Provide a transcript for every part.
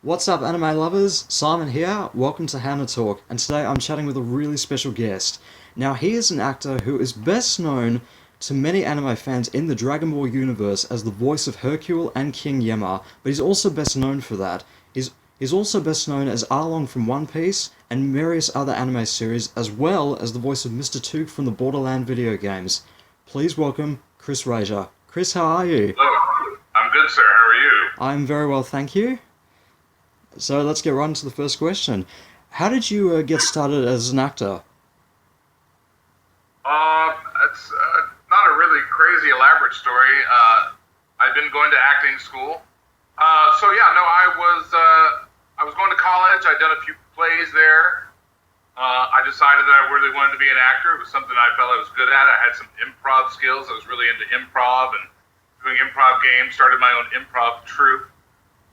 What's up, anime lovers? Simon here. Welcome to HannaTalk, and today I'm chatting with a really special guest. Now, he is an actor who is best known to many anime fans in the Dragon Ball universe as the voice of Hercule and King Yemma, but he's also best known for that. He's also best known as Arlong from One Piece and various other anime series, as well as the voice of Mr. Took from the Borderlands video games. Please welcome Chris Rager. Chris, how are you? Hello. I'm good, sir. How are you? I'm very well, thank you. So let's get right into the first question. How did you get started as an actor? It's not a really crazy elaborate story. I've been going to acting school. So yeah, no, I was going to college. I'd done a few plays there. I decided that I really wanted to be an actor. It was something I felt I was good at. I had some improv skills. I was really into improv and doing improv games. Started my own improv troupe.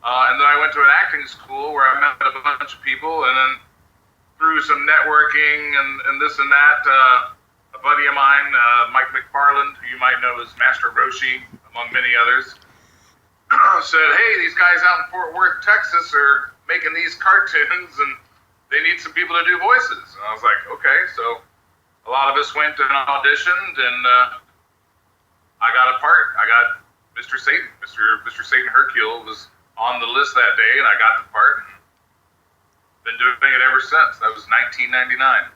And then I went to an acting school where I met a bunch of people, and then through some networking and this and that, a buddy of mine, Mike McFarland, who you might know as Master Roshi, among many others, said, hey, these guys out in Fort Worth, Texas are making these cartoons, and they need some people to do voices. And I was like, okay. So a lot of us went and auditioned, and I got a part. I got Mr. Satan. Mr. Satan Hercule was on the list that day, and I got the part, and been doing it ever since. That was 1999.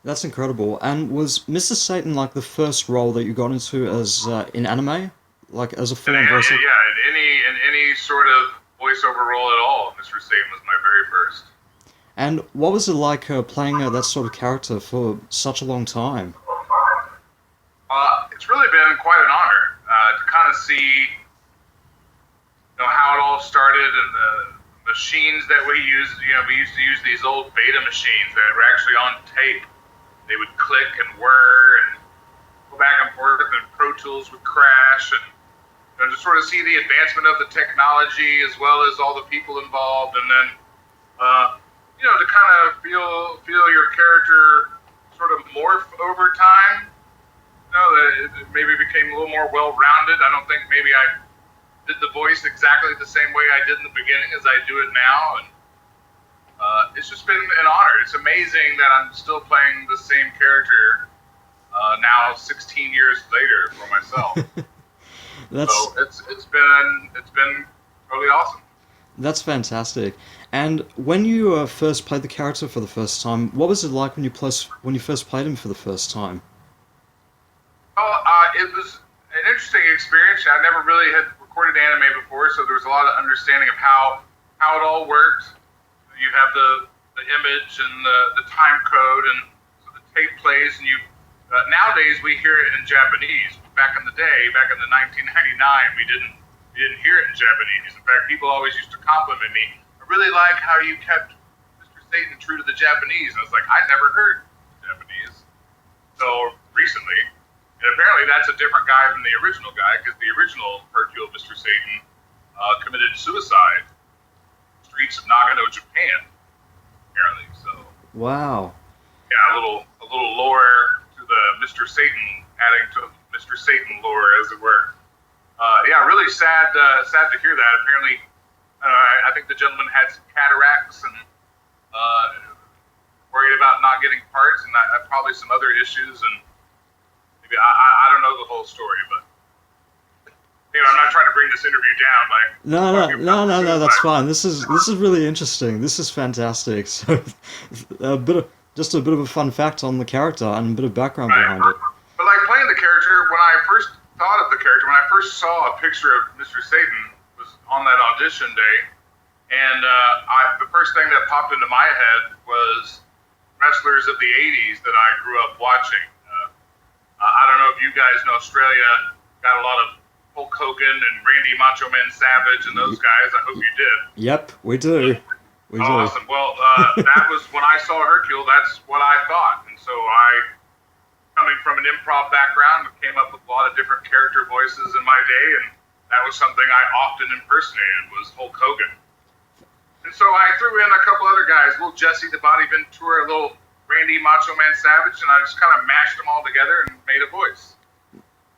That's incredible. And was Mr. Satan like the first role that you got into as in anime, like as a full voiceover? Yeah, in any sort of voiceover role at all, Mr. Satan was my very first. And what was it like playing that sort of character for such a long time? It's really been quite an honor to kind of see how it all started and the machines that we used. We used to use these old beta machines that were actually on tape. They would click and whir and go back and forth, and Pro Tools would crash, and to sort of see the advancement of the technology as well as all the people involved, and then to kind of feel your character sort of morph over time. That it maybe became a little more well-rounded. I don't think maybe I did the voice exactly the same way I did in the beginning as I do it now, and it's just been an honor. It's amazing that I'm still playing the same character now 16 years later for myself. So it's been totally awesome. That's fantastic. And when you first played the character for the first time, what was it like when you first played him for the first time? Well, it was an interesting experience. I never really had recorded anime before, so there was a lot of understanding of how it all worked. You have the image and the time code, and so the tape plays, and nowadays we hear it in Japanese. Back in the day, back in the 1999, we didn't hear it in Japanese. In fact, people always used to compliment me. I really like how you kept Mr. Satan true to the Japanese. And I was like, I never heard Japanese. So recently, and apparently that's a different guy from the original guy, because the original Hercule, Mr. Satan, committed suicide in the streets of Nagano, Japan, apparently. So Wow. yeah, a little lore to the Mr. Satan, adding to Mr. Satan lore, as it were. Yeah, really sad to hear that. Apparently, I think the gentleman had some cataracts and worried about not getting parts, and probably some other issues, and maybe I don't know the whole story, but anyway, I'm not trying to bring this interview down by No, that's fine. This is really interesting. This is fantastic. So, just a bit of a fun fact on the character and a bit of background behind it. But like playing the character, when I first thought of the character, when I first saw a picture of Mr. Satan, was on that audition day, and the first thing that popped into my head was wrestlers of the 80s that I grew up watching. I don't know if you guys know Australia got a lot of Hulk Hogan and Randy Macho Man Savage and those guys. I hope you did. Yep, we do. We do. Awesome. Well, that was when I saw Hercule. That's what I thought, and so coming from an improv background, came up with a lot of different character voices in my day, and that was something I often impersonated, was Hulk Hogan. And so I threw in a couple other guys, little Jesse the Body Ventura, little Randy Macho Man Savage, and I just kind of mashed them all together and made a voice.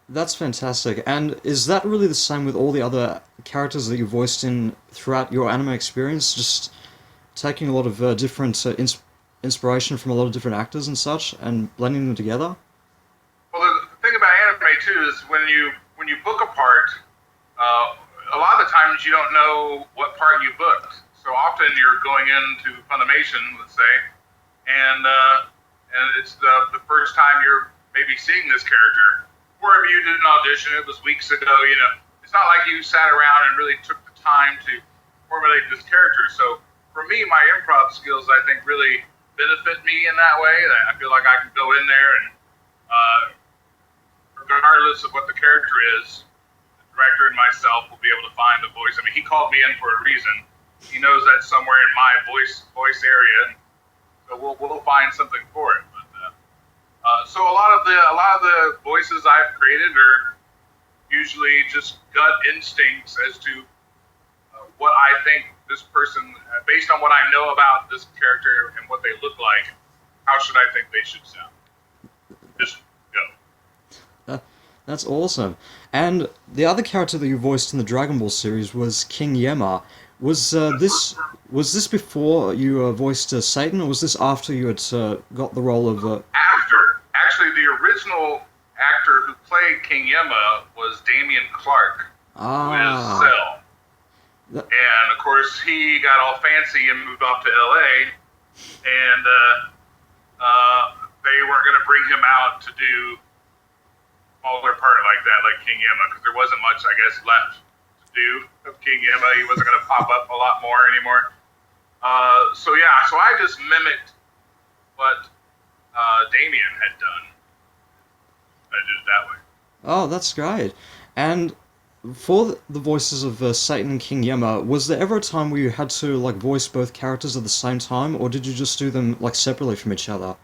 That's fantastic. And is that really the same with all the other characters that you voiced in throughout your anime experience, just taking a lot of different inspiration from a lot of different actors and such, and blending them together? Well, the thing about anime too is when you book a part, a lot of the times you don't know what part you booked. So often you're going into Funimation, let's say, and it's the first time you're maybe seeing this character. Or if you did an audition, it was weeks ago. It's not like you sat around and really took the time to formulate this character. So for me, my improv skills, I think, really benefit me in that way. I feel like I can go in there and, regardless of what the character is, the director and myself will be able to find a voice. I mean, he called me in for a reason. He knows that's somewhere in my voice area, so we'll find something for it. But so a lot of the voices I've created are usually just gut instincts as to what I think this person, based on what I know about this character and what they look like, how should I think they should sound? Just go. That's awesome. And the other character that you voiced in the Dragon Ball series was King Yemma. Was this before you voiced Satan, or was this after you had got the role of? After. Actually, the original actor who played King Yemma was Damian Clark, who is Cell. And of course, he got all fancy and moved off to LA, and they weren't going to bring him out to do smaller part like that, like King Yemma, because there wasn't much, I guess, left to do of King Yemma. He wasn't going to pop up a lot more anymore. So I just mimicked what Damien had done. I did it that way. Oh, that's great. And for the voices of Satan and King Yemma, was there ever a time where you had to voice both characters at the same time, or did you just do them separately from each other?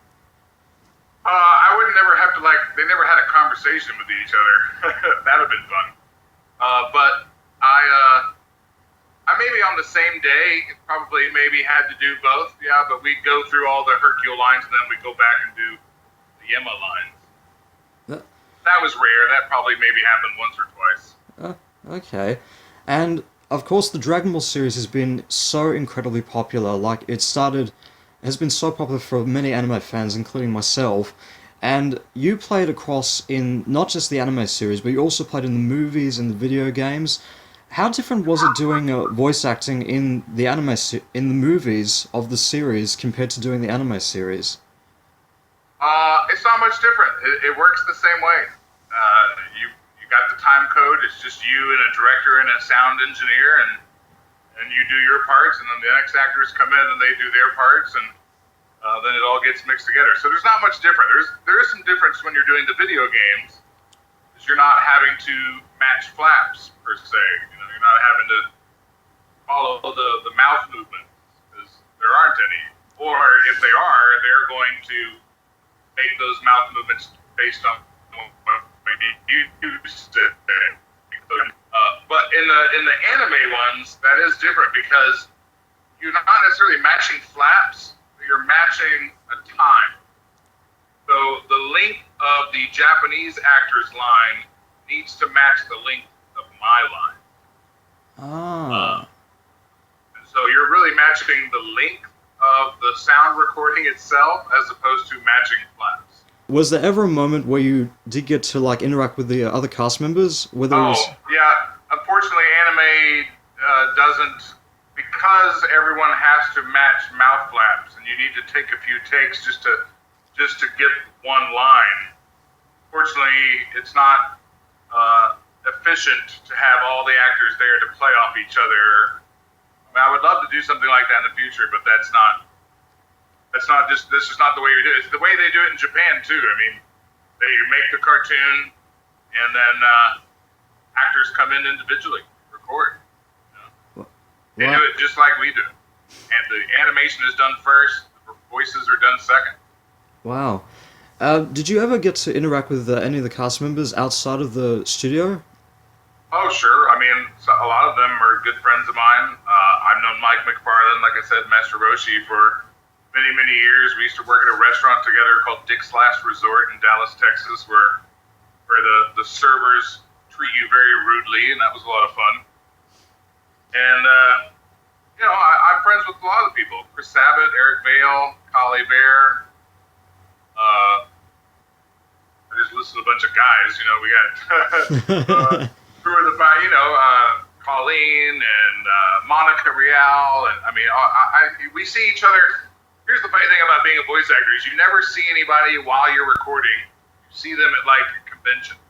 I would never have to they never had a conversation with each other. That would have been fun. But I maybe on the same day probably maybe had to do both. Yeah, but we'd go through all the Hercule lines and then we'd go back and do the Yemma lines. That was rare. That probably maybe happened once or twice. Okay. And of course the Dragon Ball series has been so incredibly popular. Has been so popular for many anime fans, including myself. And you played across in not just the anime series, but you also played in the movies and the video games. How different was it doing voice acting in the in the movies of the series compared to doing the anime series? It's not much different. It works the same way. You got the time code. It's just you and a director and a sound engineer, and you do your parts, and then the next actors come in and they do their parts, and then it all gets mixed together. So there's not much different. There is some difference when you're doing the video games, because you're not having to match flaps per se. You're not having to follow the mouth movements, because there aren't any. Or if they are, they're going to make those mouth movements based on what you used to. But in the anime ones, that is different because you're not necessarily matching flaps, but you're matching a time. So the length of the Japanese actor's line needs to match the length of my line. So you're really matching the length of the sound recording itself as opposed to matching flaps. Was there ever a moment where you did get to interact with the other cast members? Yeah. Unfortunately, anime doesn't, because everyone has to match mouth flaps, and you need to take a few takes just to get one line. Fortunately, it's not efficient to have all the actors there to play off each other. I would love to do something like that in the future, but this is not the way we do it. It's the way they do it in Japan too. I mean, they make the cartoon, and then actors come in individually, record. They do it just like we do. And the animation is done first, the voices are done second. Wow. Did you ever get to interact with any of the cast members outside of the studio? Oh, sure. I mean, a lot of them are good friends of mine. I've known Mike McFarlane, like I said, Master Roshi, for many, many years. We used to work at a restaurant together called Dick's Last Resort in Dallas, Texas, where the servers treat you very rudely, and that was a lot of fun. And, I'm friends with a lot of the people. Chris Sabat, Eric Vale, Kali Bear. I just listed a bunch of guys. We got who are Colleen and Monica Rial. And, we see each other. Here's the funny thing about being a voice actor is you never see anybody while you're recording. You see them at, conventions.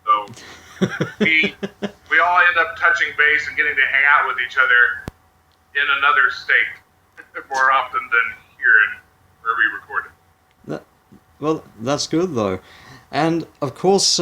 So we all end up touching base and getting to hang out with each other in another state more often than here where we recorded. Well, that's good though, and of course,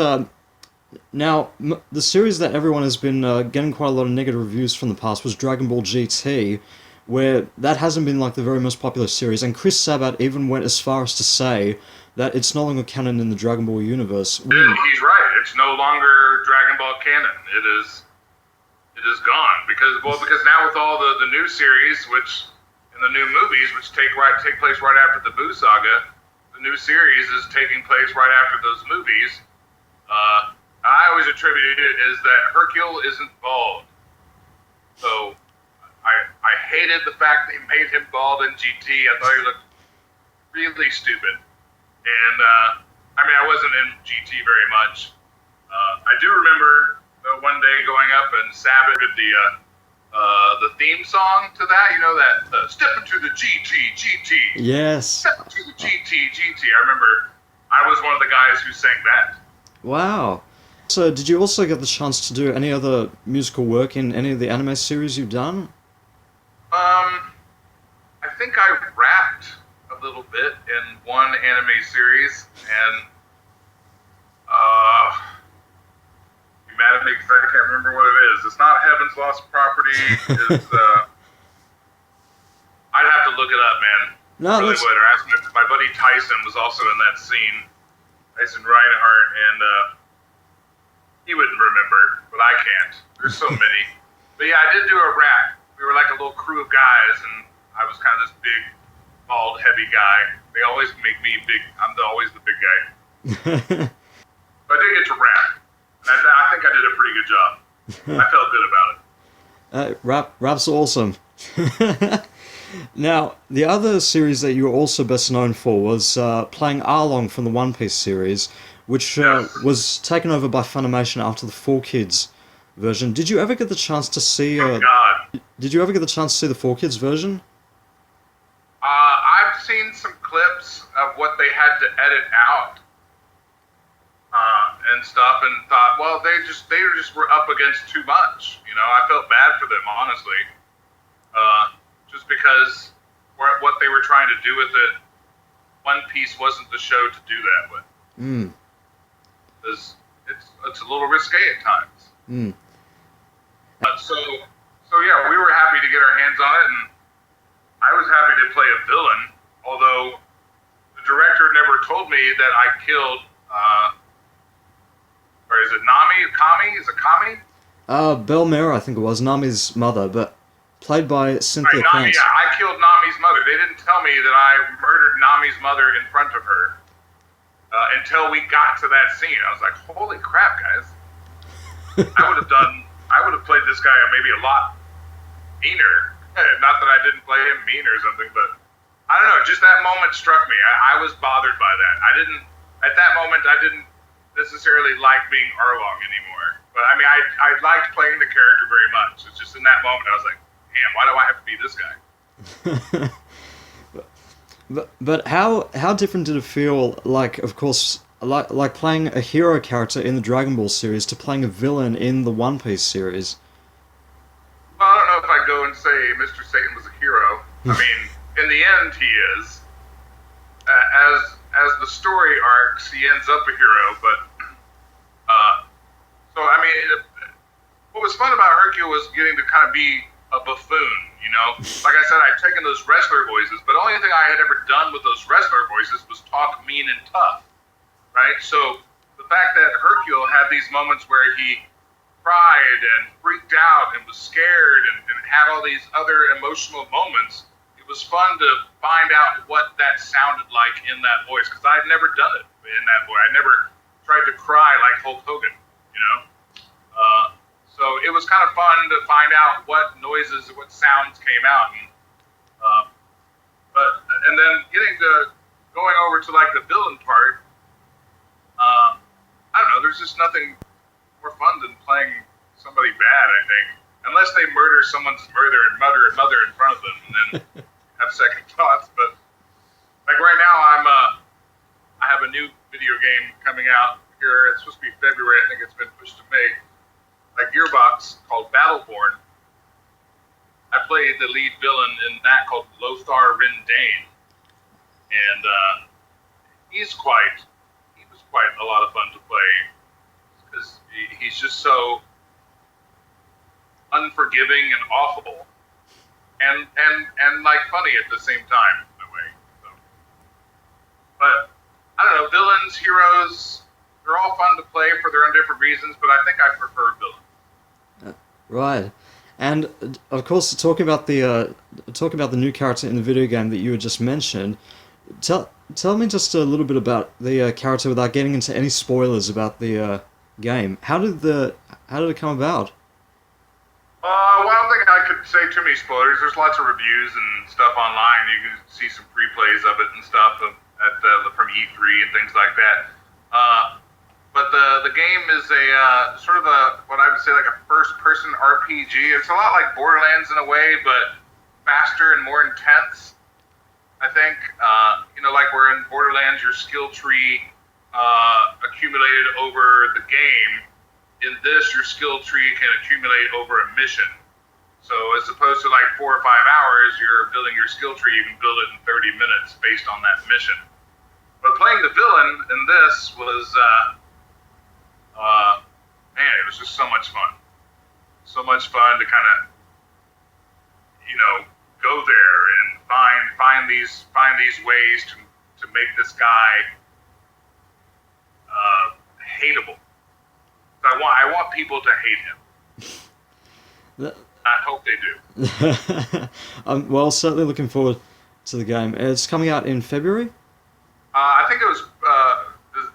now the series that everyone has been getting quite a lot of negative reviews from the past was Dragon Ball GT, where that hasn't been the very most popular series, and Chris Sabat even went as far as to say that it's no longer canon in the Dragon Ball universe. He's right. It's no longer Dragon Ball canon. It is gone because now with all the new series, and the new movies, which take place right after the Buu saga, the new series is taking place right after those movies. I always attributed it is that Hercule isn't bald, so I hated the fact they made him bald in GT. I thought he looked really stupid, and I wasn't in GT very much. I do remember one day going up and Sabbath did the theme song to that, that step into the GT. Yes. Step into the GT. I remember I was one of the guys who sang that. Wow. So did you also get the chance to do any other musical work in any of the anime series you've done? I think I rapped a little bit in one anime series, and you mad at me because I can't remember what it is. It's not Heaven's Lost Property. It's I'd have to look it up, man. No, really would. Or ask me. My buddy Tyson was also in that scene. Tyson Reinhardt, and he wouldn't remember, but I can't. There's so many. But yeah, I did do a rap. We were like a little crew of guys, and I was kind of this big, bald, heavy guy. They always make me big. I'm always the big guy. But I did get to rap. And I think I did a pretty good job. I felt good about it. Rap's awesome. Now, the other series that you were also best known for was playing Arlong from the One Piece series, which was taken over by Funimation after the 4Kids version. Did you ever get the chance to see? Oh God! Did you ever get the chance to see the 4Kids version? I've seen some clips of what they had to edit out and stuff, and thought, well, they just were up against too much. I felt bad for them, honestly. Just because what they were trying to do with it, One Piece wasn't the show to do that with. Because it's a little risque at times. So yeah, we were happy to get our hands on it, and I was happy to play a villain, although the director never told me that I killed, or is it Nami? Kami? Is it Kami? Belmira, I think it was, Nami's mother, but played by Cynthia Nami, Krantz. yeah, I killed Nami's mother. They didn't tell me that I murdered Nami's mother in front of her until we got to that scene. I was like, holy crap, guys. I would have played this guy maybe a lot meaner. Not that I didn't play him mean or something, but I don't know, just that moment struck me. I was bothered by that. At that moment, I didn't necessarily like being Arlong anymore. But I liked playing the character very much. It's just in that moment, I was like, damn, why do I have to be this guy? But how different did it feel, of course, like playing a hero character in the Dragon Ball series to playing a villain in the One Piece series? Well, I don't know if I'd go and say Mr. Satan was a hero. In the end, he is. As the story arcs, he ends up a hero, but what was fun about Hercule was getting to kind of be a buffoon, Like I said, I'd taken those wrestler voices, but the only thing I had ever done with those wrestler voices was talk mean and tough, right? So the fact that Hercule had these moments where he cried and freaked out and was scared and had all these other emotional moments, it was fun to find out what that sounded like in that voice, because I'd never done it in that voice. I never tried to cry like Hulk Hogan, So it was kind of fun to find out what noises, what sounds came out, and then going over to like the villain part. I don't know. There's just nothing more fun than playing somebody bad. I think, unless they murder someone's mother in front of them, and then have second thoughts. But like right now, I have a new video game coming out here. It's supposed to be February. I think it's been pushed to May. Like Gearbox, called Battleborn. I played the lead villain in that called Lothar Rindane, and he was quite a lot of fun to play because he's just so unforgiving and awful, and like funny at the same time in a way. So, but I don't know, villains, heroes, they're all fun to play for their own different reasons, but I think I prefer villains. Right. And of course, talking about the new character in the video game that you had just mentioned, tell me just a little bit about the character without getting into any spoilers about the game. How did it come about? Well, I don't think I could say too many spoilers. There's lots of reviews and stuff online. You can see some pre-plays of it and stuff from E3 and things like that. But the game is a sort of what I would say like a first-person RPG. It's a lot like Borderlands in a way, but faster and more intense. I think like where in Borderlands your skill tree accumulated over the game. In this, your skill tree can accumulate over a mission. So as opposed to like 4 or 5 hours, you're building your skill tree. You can build it in 30 minutes based on that mission. But playing the villain in this was, man, it was just so much fun. So much fun to kind of, go there and find these ways to make this guy hateable. I want people to hate him. I hope they do. I'm certainly looking forward to the game. It's coming out in February? I think it was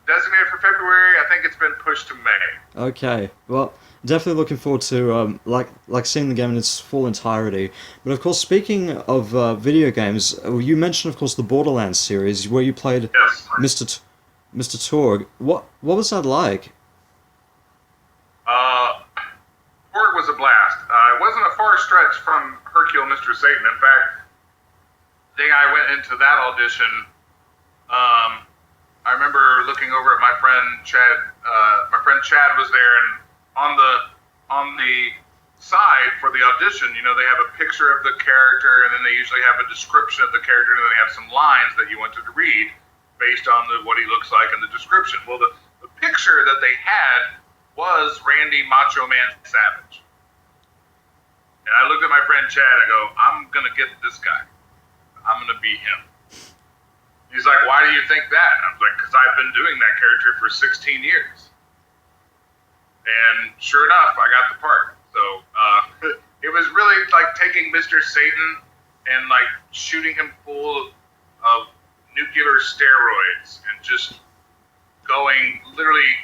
designated for February. I think it's been pushed to May. Okay. Well, definitely looking forward to like seeing the game in its full entirety. But of course, speaking of video games, you mentioned, of course, the Borderlands series where you played Yes. Mr. Torg. What was that like? Borg was a blast. It wasn't a far stretch from Hercule, Mr. Satan. In fact, the day I went into that audition, I remember looking over at my friend Chad. My friend Chad was there, and on the side for the audition, they have a picture of the character, and then they usually have a description of the character, and then they have some lines that you wanted to read based on what he looks like in the description. Well, the picture that they had was Randy Macho Man Savage. And I looked at my friend Chad, I go, I'm going to get this guy. I'm going to be him. He's like, why do you think that? And I was like, because I've been doing that character for 16 years. And sure enough, I got the part. So it was really like taking Mr. Satan and like shooting him full of nuclear steroids and just going literally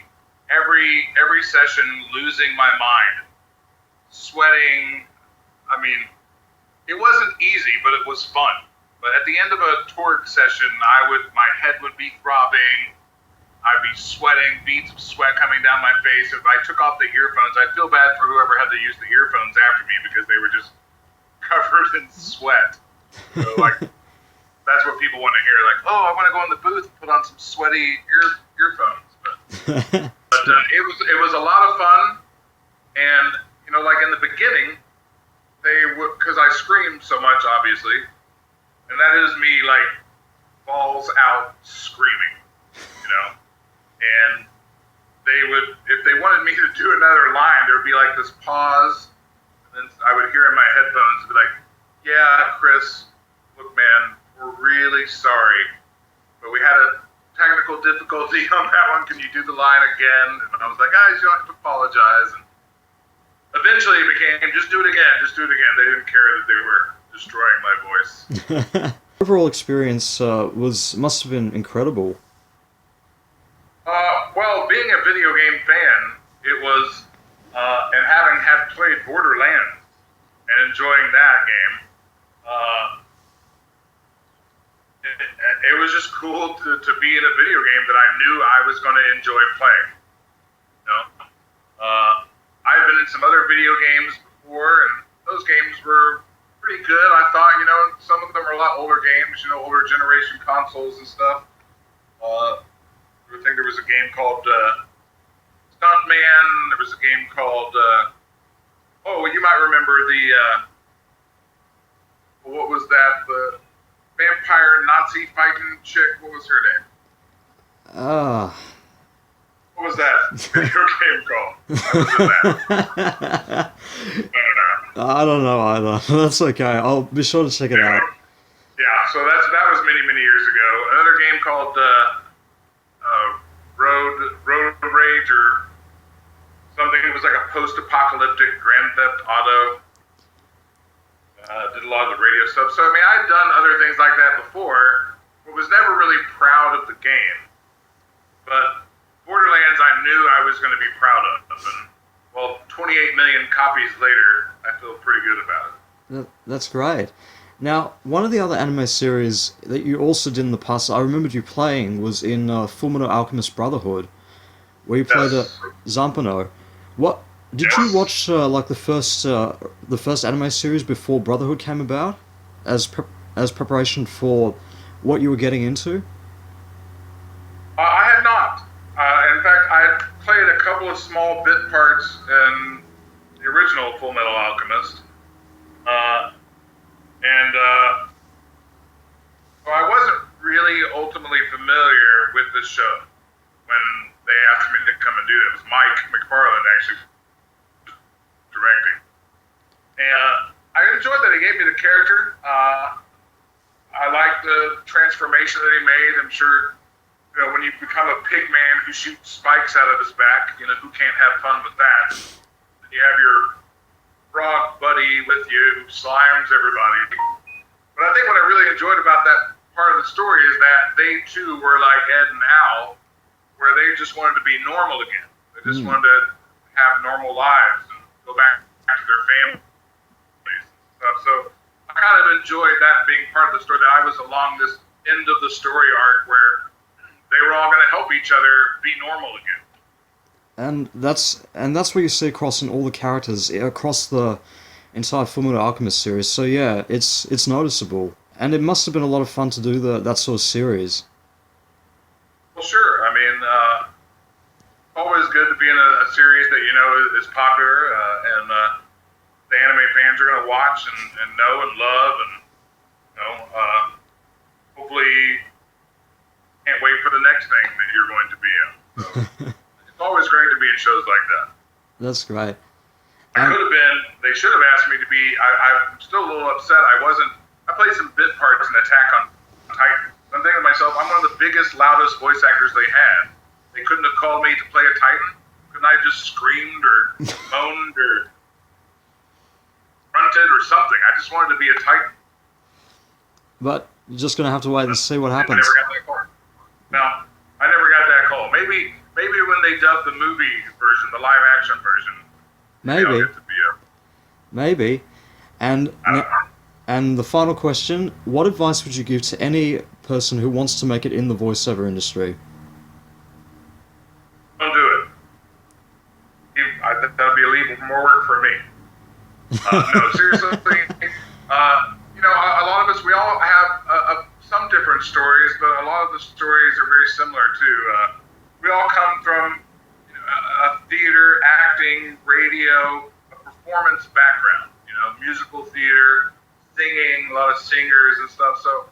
every session losing my mind, sweating. I mean, it wasn't easy, but it was fun. But at the end of a Torg session, my head would be throbbing. I'd be sweating, beads of sweat coming down my face. If I took off the earphones, I'd feel bad for whoever had to use the earphones after me because they were just covered in sweat. So like, that's what people want to hear. Like, oh, I want to go in the booth and put on some sweaty earphones. But it was a lot of fun, and like in the beginning, because I screamed so much, obviously, and that is me like balls out screaming, and they would, if they wanted me to do another line, there would be like this pause, and then I would hear in my headphones be like, yeah, Chris, look, man, we're really sorry, but we had a technical difficulty on that one. Can you do the line again? And I was like, guys, you don't have to apologize. And eventually it became, just do it again, just do it again. They didn't care that they were destroying my voice. Overall experience must have been incredible. Well, being a video game fan, it was, and having had played Borderlands and enjoying that game. It was just cool to be in a video game that I knew I was going to enjoy playing. You know, I've been in some other video games before, and those games were pretty good. I thought, some of them are a lot older games, older generation consoles and stuff. I think there was a game called Stuntman. There was a game called, you might remember what was that? The vampire Nazi fighting chick. What was her name? What was that video game called? I don't know either. That's okay. I'll be sure to check it out. Yeah, so that was many, many years ago. Another game called Road Rage or something. It was like a post-apocalyptic Grand Theft Auto. Did a lot of the radio stuff. So, I'd done other things like that before, but was never really proud of the game. But Borderlands, I knew I was going to be proud of. And, 28 million copies later, I feel pretty good about it. That's great. Now, one of the other anime series that you also did in the past, I remembered you playing, was in Fullmetal Alchemist Brotherhood, where you played Zampano. What did you watch the first anime series before Brotherhood came about, as preparation for what you were getting into? I had not. In fact, I played a couple of small bit parts in the original Fullmetal Alchemist, so I wasn't really ultimately familiar with the show when they asked me to come and do it. It was Mike McFarland actually directing. And I enjoyed that he gave me the character. I liked the transformation that he made. I'm sure, when you become a pig man who shoots spikes out of his back, who can't have fun with that? And you have your frog buddy with you who slimes everybody. But I think what I really enjoyed about that part of the story is that they too were like Ed and Al, where they just wanted to be normal again. They just wanted to have normal lives and go back to their families and stuff. So I kind of enjoyed that being part of the story, that I was along this end of the story arc where they were all going to help each other be normal again. And that's what you see across in all the characters across the entire Fullmetal Alchemist series. So yeah, it's noticeable, and it must have been a lot of fun to do that sort of series. Well, sure. Always good to be in a series that is popular, and the anime fans are going to watch and know and love, and hopefully can't wait for the next thing that you're going to be in. So it's always great to be in shows like that. That's great. They should have asked me to be, I'm still a little upset I played some bit parts in Attack on Titan. I'm thinking to myself, I'm one of the biggest, loudest voice actors they had. They couldn't have called me to play a Titan? Couldn't I have just screamed or moaned or grunted or something? I just wanted to be a Titan. But you're just going to have to wait and see what happens. I never got that call. No, I never got that call. Maybe when they dub the movie version, the live action version, maybe. I'll get to be Maybe. And the final question, what advice would you give to any person who wants to make it in the voiceover industry? Don't do it. That'll be a leave more work for me. No, seriously. A lot of us, we all have some different stories, but a lot of the stories are very similar too. We all come from theater, acting, radio, a performance background. Musical theater, singing, a lot of singers and stuff. So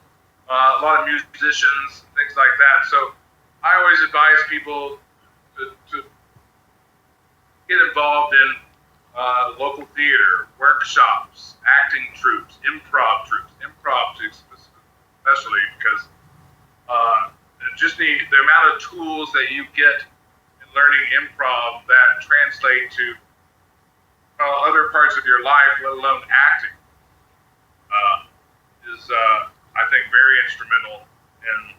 a lot of musicians, things like that. So I always advise people to get involved in local theater, workshops, acting troupes, improv especially because just the amount of tools that you get in learning improv that translate to other parts of your life, let alone acting, is I think very instrumental in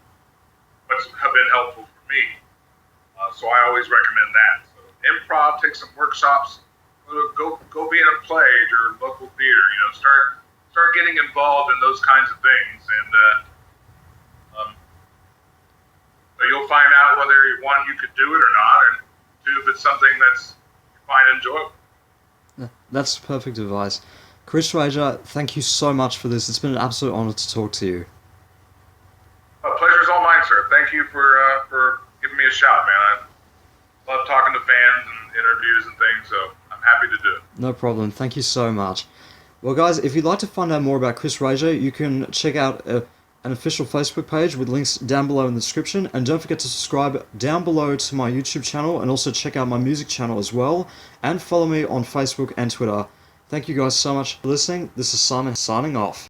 what's been helpful for me. So I always recommend that. So improv, take some workshops, Go be in a play at your local theater. Start getting involved in those kinds of things, and you'll find out whether one, you could do it or not, and two, if it's something that's you find enjoyable. Yeah, that's perfect advice. Chris Rager, thank you so much for this. It's been an absolute honor to talk to you. Pleasure's all mine, sir. Thank you for giving me a shot, man. I love talking to fans and interviews and things, so I'm happy to do it. No problem. Thank you so much. Well, guys, if you'd like to find out more about Chris Rager, you can check out an official Facebook page with links down below in the description. And don't forget to subscribe down below to my YouTube channel and also check out my music channel as well. And follow me on Facebook and Twitter. Thank you guys so much for listening. This is Simon signing off.